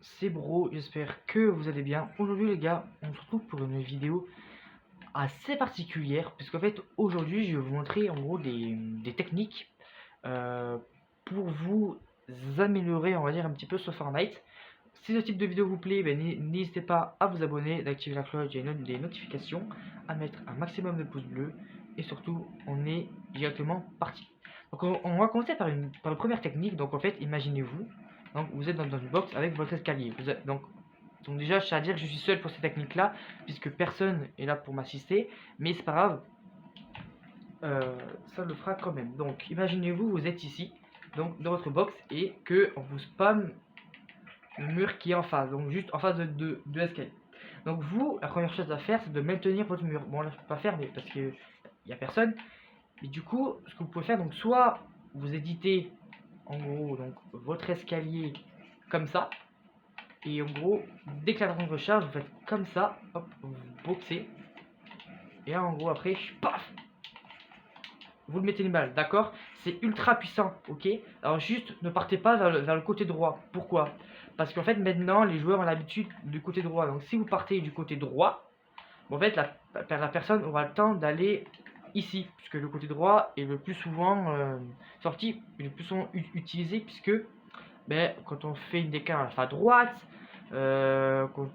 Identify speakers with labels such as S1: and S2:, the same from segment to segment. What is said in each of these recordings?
S1: c'est Bro, j'espère que vous allez bien. Aujourd'hui les gars, on se retrouve pour une vidéo assez particulière, puisqu'en fait aujourd'hui je vais vous montrer en gros des techniques euh, pour vous améliorer, on va dire un petit peu sur Fortnite. Si ce type de vidéo vous plaît, ben, n'hésitez pas à vous abonner, d'activer la cloche des notifications, à mettre un maximum de pouces bleus et surtout on est directement parti. Donc on va commencer par la première technique. Donc en fait imaginez-vous, donc vous êtes dans une box avec votre escalier. Donc déjà je tiens à dire que je suis seul pour cette technique là puisque personne est là pour m'assister, mais c'est pas grave, ça le fera quand même. Donc imaginez-vous, vous êtes ici donc dans votre box et que on vous spam le mur qui est en face, donc juste en face de l'escalier. Donc vous, la première chose à faire, c'est de maintenir votre mur. Bon là je peux pas faire, mais parce que y a personne. Et du coup, ce que vous pouvez faire, donc soit vous éditez en gros donc votre escalier comme ça, et en gros dès que la personne recharge, vous faites comme ça, hop, vous boxez, et là en gros après, paf, vous le mettez une balle, d'accord? C'est ultra puissant, ok? Alors juste ne partez pas vers le côté droit. Pourquoi? Parce qu'en fait maintenant les joueurs ont l'habitude du côté droit. Donc si vous partez du côté droit, bon, en fait la personne aura le temps d'aller ici, puisque le côté droit est le plus souvent sorti, le plus souvent utilisé, puisque ben, quand on fait une décale à droite, quand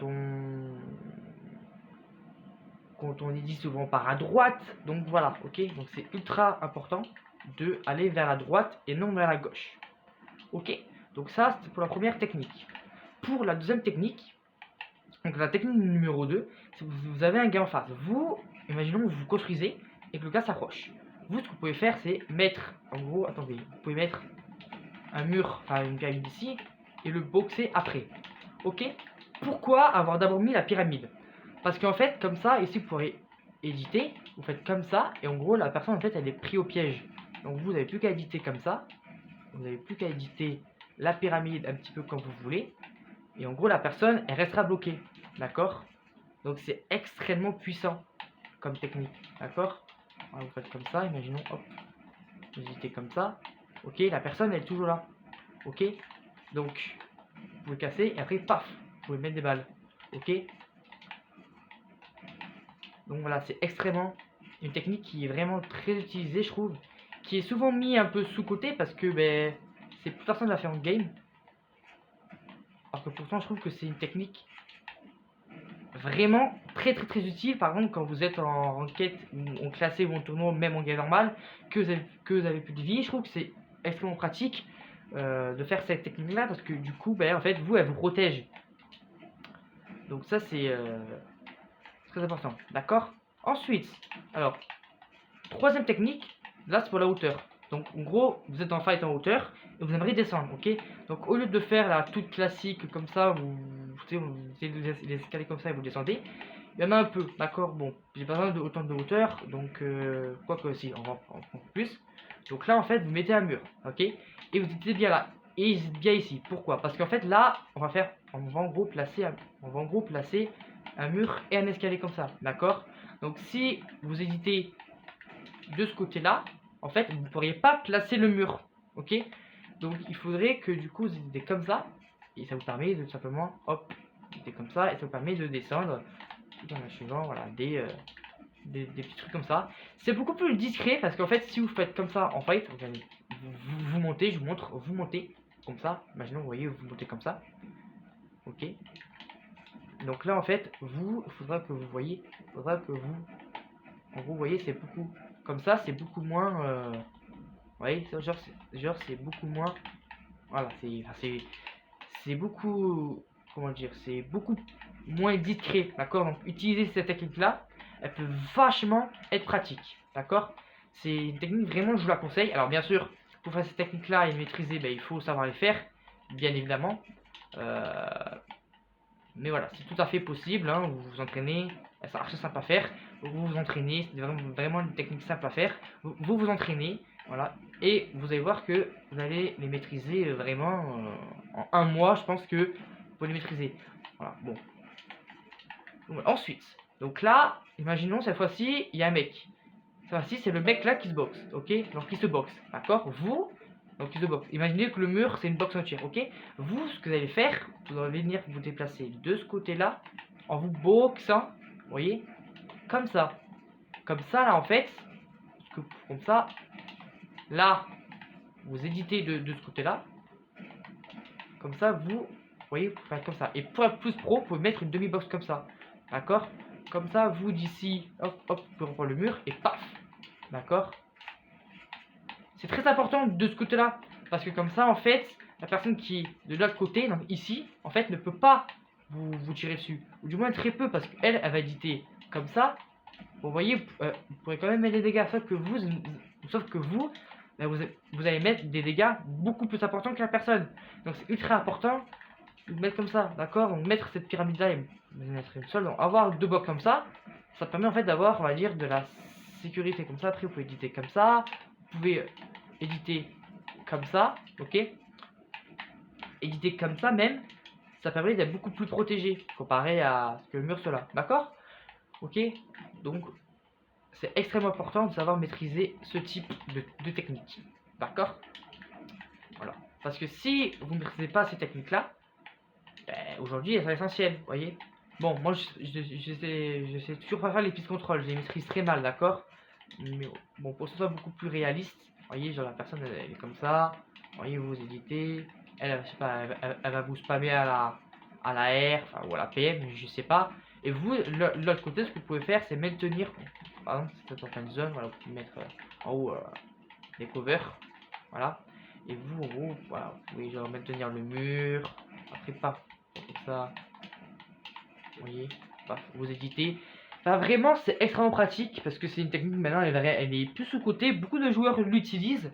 S1: on dit souvent par à droite, donc voilà, ok, donc c'est ultra important de aller vers la droite et non vers la gauche, ok. Donc ça c'est pour la première technique. Pour la deuxième technique, donc la technique numéro 2, c'est que vous avez un gars en face. Vous, imaginons que vous construisez et que le gars s'approche. Vous, ce que vous pouvez faire, c'est mettre, en gros, attendez, vous pouvez mettre un mur, enfin une pyramide ici, et le boxer après. Ok. Pourquoi avoir d'abord mis la pyramide? Parce qu'en fait, comme ça, ici vous pourrez éditer, vous faites comme ça, et en gros, la personne, en fait, elle est prise au piège. Donc vous n'avez plus qu'à éditer comme ça, vous n'avez plus qu'à éditer la pyramide un petit peu comme vous voulez, et en gros, la personne, elle restera bloquée. D'accord? Donc c'est extrêmement puissant comme technique. D'accord? Vous faites comme ça, imaginons, hop, vous éditez comme ça. Ok, la personne, elle est toujours là. Ok? Donc, vous pouvez casser, et après, paf, vous pouvez mettre des balles. Ok? Donc voilà, c'est extrêmement une technique qui est vraiment très utilisée, je trouve, qui est souvent mis un peu sous-côté parce que ben, c'est plus personne l'a fait en game. Alors que pourtant, je trouve que c'est une technique vraiment très utile. Par exemple, quand vous êtes en enquête ou en classé ou en tournoi, même en game normal, que vous avez plus de vie, je trouve que c'est extrêmement pratique de faire cette technique là parce que du coup, ben, en fait, vous, elle vous protège. Donc ça, c'est très important, d'accord? Ensuite, alors, troisième technique, là c'est pour la hauteur. Donc en gros, vous êtes en fight en hauteur et vous aimeriez descendre, ok? Donc au lieu de faire la toute classique comme ça, vous les escaliers comme ça et vous descendez, il y en a un peu, d'accord? Bon, j'ai pas besoin de autant de hauteur, donc quoi que si, on va en prendre plus. Donc là en fait, vous mettez un mur, ok? Et vous étiez bien là, et bien ici. Pourquoi? Parce qu'en fait là, on va en gros placer un mur et un escalier comme ça, d'accord? Donc si vous éditez de ce côté là, en fait vous ne pourriez pas placer le mur, ok? Donc il faudrait que du coup vous éditez comme ça, et ça vous permet de simplement hop, éditer comme ça, et ça vous permet de descendre tout en suivant, voilà, des petits trucs comme ça. C'est beaucoup plus discret parce qu'en fait si vous faites comme ça en fight, regardez, vous montez, je vous montre, vous montez comme ça, imaginons vous voyez, vous montez comme ça, ok? Donc là en fait il faudra que vous voyez, en gros, vous voyez, c'est beaucoup comme ça, c'est beaucoup moins vous voyez, genre c'est beaucoup moins, voilà, c'est beaucoup, comment dire, c'est beaucoup moins discret, d'accord? Donc utiliser cette technique là, elle peut vachement être pratique, d'accord? C'est une technique, vraiment je vous la conseille. Alors bien sûr, pour faire cette technique là et maîtriser, ben, il faut savoir les faire, bien évidemment. Mais voilà, c'est tout à fait possible, hein, vous vous entraînez, c'est archi simple à faire, vous vous entraînez, c'est vraiment une technique simple à faire, vous vous entraînez, voilà, et vous allez voir que vous allez les maîtriser vraiment en un mois, je pense que vous pouvez les maîtriser. Voilà, bon. Donc, ensuite, donc là, imaginons cette fois-ci, il y a un mec. Cette fois-ci, c'est le mec là qui se boxe, ok? Donc qui se boxe, d'accord? Vous, Donc deux box. Imaginez que le mur c'est une box entière, ok? Vous, ce que vous allez faire, vous allez venir vous déplacer de ce côté-là en vous boxant, vous voyez? Comme ça. Comme ça là en fait, comme ça, là, vous éditez de ce côté-là. Comme ça, vous voyez, vous faites comme ça. Et pour être plus pro, vous pouvez mettre une demi-box comme ça. D'accord? Comme ça, vous d'ici, hop, hop, vous pouvez reprendre le mur et paf! D'accord? C'est très important de ce côté-là. Parce que comme ça, en fait, la personne qui est de l'autre côté, donc ici, en fait, ne peut pas vous tirer dessus. Ou du moins très peu, parce qu'elle, elle va éditer comme ça. Vous voyez, vous pourrez quand même mettre des dégâts. Sauf que vous, ben, vous allez mettre des dégâts beaucoup plus importants que la personne. Donc c'est ultra important de mettre comme ça, d'accord? Donc mettre cette pyramide-là et mettre une seule. Donc avoir deux blocs comme ça permet en fait d'avoir, on va dire, de la sécurité. Comme ça, après vous pouvez éditer comme ça. Vous pouvez éditer comme ça, ok? Éditer comme ça même, ça permet d'être beaucoup plus protégé comparé à ce que le mur soit là, d'accord? Ok? Donc c'est extrêmement important de savoir maîtriser ce type de technique, d'accord? Voilà, parce que si vous ne maîtrisez pas ces techniques là, ben, aujourd'hui elles sont essentielles, vous voyez? Bon, moi je sais toujours pas faire les pistes contrôle, je les maîtrise très mal, d'accord? Mais bon, pour que ce soit beaucoup plus réaliste, vous voyez, genre la personne elle est comme ça, vous voyez, vous éditez, elle, je sais pas, elle va vous spammer à la R, enfin, ou à la PM, je sais pas. Et vous, l'autre côté, ce que vous pouvez faire, c'est maintenir, par exemple, cette certaine zone, voilà, vous pouvez mettre en haut des covers, voilà. Et vous, en haut, voilà, vous pouvez genre maintenir le mur, après pas, comme ça, vous voyez, paf, vous éditez. Enfin, vraiment, c'est extrêmement pratique parce que c'est une technique maintenant, elle est plus sous-côté. Beaucoup de joueurs l'utilisent.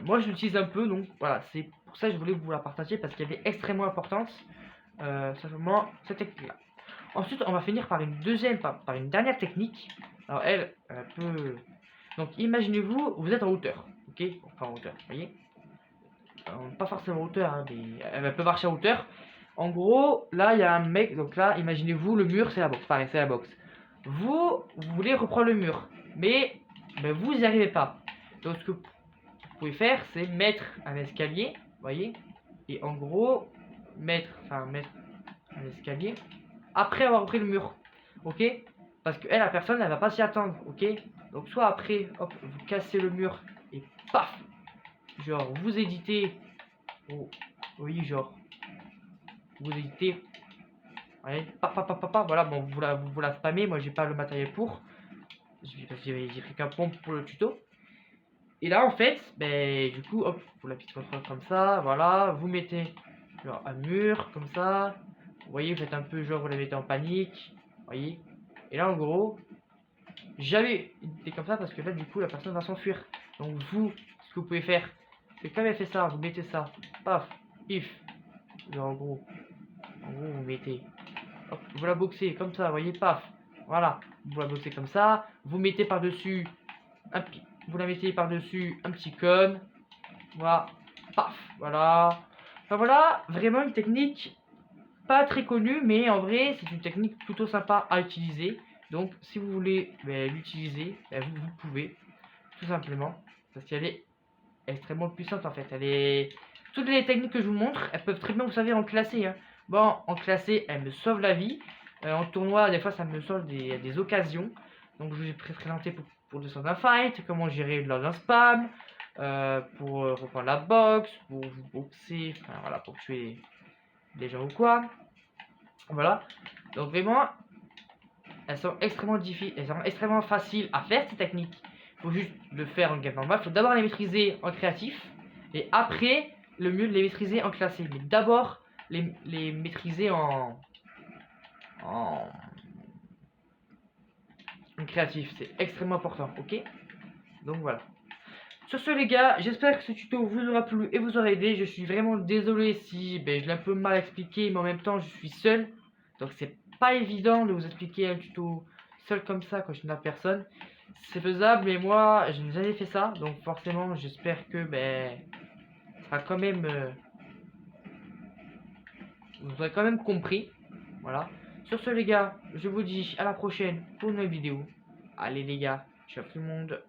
S1: Moi, je l'utilise un peu, donc voilà, c'est pour ça que je voulais vous la partager parce qu'elle est extrêmement importante. Simplement, cette technique-là. Ensuite, on va finir par par une dernière technique. Alors, elle peut. Donc, imaginez-vous, vous êtes en hauteur, ok? Enfin, en hauteur, vous voyez? Pas forcément en hauteur, hein, mais elle peut marcher en hauteur. En gros, là, il y a un mec. Donc là, imaginez-vous, le mur, c'est la box. Pareil, c'est la box. Vous voulez reprendre le mur, mais vous n'y arrivez pas. Donc ce que vous pouvez faire, c'est mettre un escalier, voyez, et en gros mettre un escalier après avoir repris le mur, ok? Parce que elle, la personne, elle va pas s'y attendre, ok? Donc soit après, hop, vous cassez le mur et paf, genre vous éditez, oh, oui, genre vous éditez. Ouais, voilà, bon, vous la spammez, moi j'ai pas le matériel pour. J'ai pris qu'un pompe pour le tuto. Et là en fait, ben du coup, hop, vous la petite contrôle comme ça, voilà, vous mettez genre un mur comme ça. Vous voyez, vous faites un peu genre vous la mettez en panique, vous voyez. Et là en gros, j'avais été comme ça parce que là du coup la personne va s'enfuir. Donc vous, ce que vous pouvez faire, c'est comme elle fait ça, vous mettez ça, paf, pif, genre en gros vous mettez. Hop, vous la boxez comme ça, vous voyez, paf. Voilà, vous la boxez comme ça. Vous mettez par-dessus vous la mettez par-dessus un petit cône. Voilà, paf, voilà. Enfin voilà, vraiment une technique pas très connue, mais en vrai, c'est une technique plutôt sympa à utiliser. Donc, si vous voulez l'utiliser, vous pouvez, tout simplement, parce qu'elle est extrêmement puissante en fait. Elle est toutes les techniques que je vous montre, elles peuvent très bien vous servir en classé. Hein. Bon, en classé, elle me sauve la vie. En tournoi, des fois, ça me sauve des occasions. Donc, je vous ai présenté pour descendre un fight, comment gérer lors d'un spam, pour reprendre la box, pour vous boxer, enfin voilà, pour tuer les gens ou quoi. Voilà. Donc, vraiment, elles sont extrêmement faciles à faire ces techniques. Il faut juste le faire en game normal. Il faut d'abord les maîtriser en créatif. Et après, le mieux de les maîtriser en classé. Mais d'abord, les maîtriser en créatif. C'est extrêmement important. Ok? Donc voilà. Sur ce les gars, j'espère que ce tuto vous aura plu et vous aura aidé. Je suis vraiment désolé si je l'ai un peu mal expliqué. Mais en même temps, je suis seul. Donc c'est pas évident de vous expliquer un tuto seul comme ça quand je n'ai personne. C'est faisable, mais moi je n'ai jamais fait ça, donc forcément j'espère que ça sera quand même vous aurez quand même compris. Voilà. Sur ce les gars, je vous dis à la prochaine pour une nouvelle vidéo. Allez les gars, ciao tout le monde.